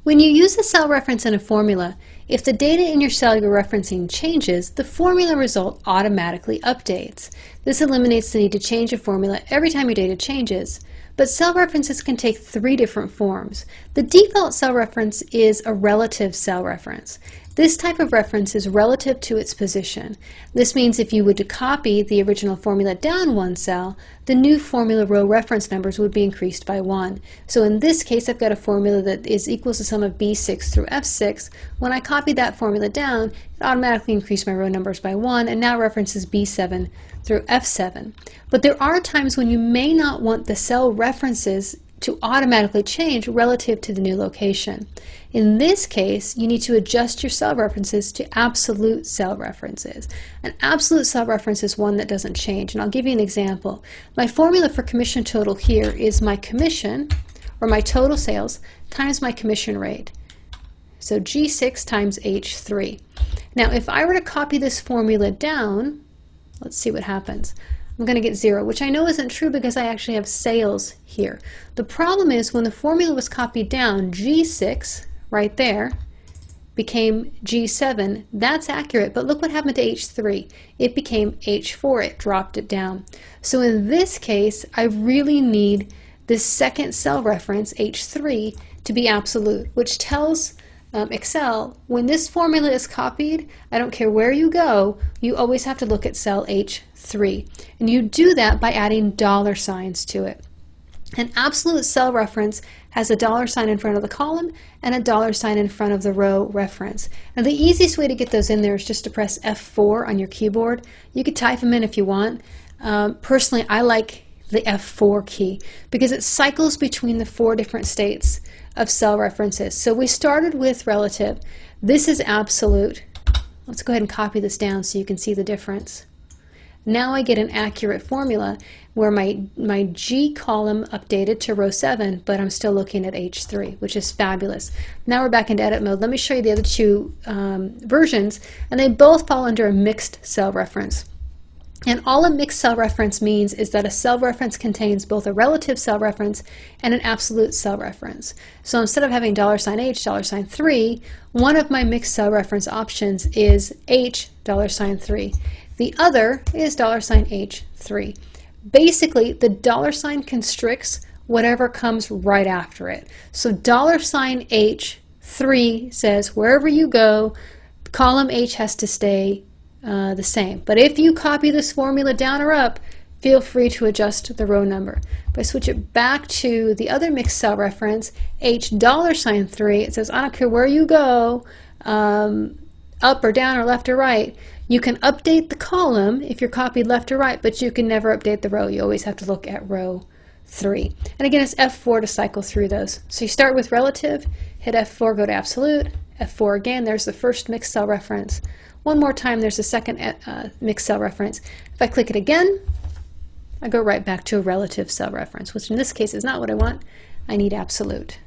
When you use a cell reference in a formula, if the data in your cell you're referencing changes, the formula result automatically updates. This eliminates the need to change a formula every time your data changes. But cell references can take three different forms. The default cell reference is a relative cell reference. This type of reference is relative to its position. This means if you were to copy the original formula down one cell, the new formula row reference numbers would be increased by 1. So in this case, I've got a formula that is equals the sum of B6 through F6. When I copy that formula down, it automatically increased my row numbers by 1 and now references B7 through F7. But there are times when you may not want the cell references to automatically change relative to the new location. In this case, you need to adjust your cell references to absolute cell references. An absolute cell reference is one that doesn't change, and I'll give you an example. My formula for commission total here is my commission, or my total sales, times my commission rate. So G6 times H3. Now if I were to copy this formula down, let's see what happens. I'm going to get 0, which I know isn't true because I actually have sales here. The problem is when the formula was copied down, G6, right there, became G7. That's accurate, but look what happened to H3. It became H4. It dropped it down. So in this case, I really need this second cell reference, H3, to be absolute, which tells Excel, when this formula is copied, I don't care where you go, you always have to look at cell H3. And you do that by adding dollar signs to it. An absolute cell reference has a dollar sign in front of the column and a dollar sign in front of the row reference. Now the easiest way to get those in there is just to press F4 on your keyboard. You could type them in if you want. Personally, I like the F4 key because it cycles between the 4 different states of cell references. So we started with relative. This is absolute. Let's go ahead and copy this down so you can see the difference. Now I get an accurate formula where my G column updated to row 7, but I'm still looking at H3, which is fabulous. Now we're back into edit mode. Let me show you the other two versions, and they both fall under a mixed cell reference. And all a mixed cell reference means is that a cell reference contains both a relative cell reference and an absolute cell reference. So instead of having $H, $3, one of my mixed cell reference options is H, $3. The other is $H3. Basically, the dollar sign constricts whatever comes right after it. So $H3 says wherever you go, column H has to stay the same. But if you copy this formula down or up, feel free to adjust the row number. If I switch it back to the other mixed cell reference, H $3, it says I don't care where you go, up or down or left or right, you can update the column if you're copied left or right, but you can never update the row. You always have to look at row 3. And again, it's F4 to cycle through those. So you start with relative, hit F4, go to absolute, F4 again, there's the first mixed cell reference. One more time, there's a second mixed cell reference. If I click it again, I go right back to a relative cell reference, which in this case is not what I want. I need absolute.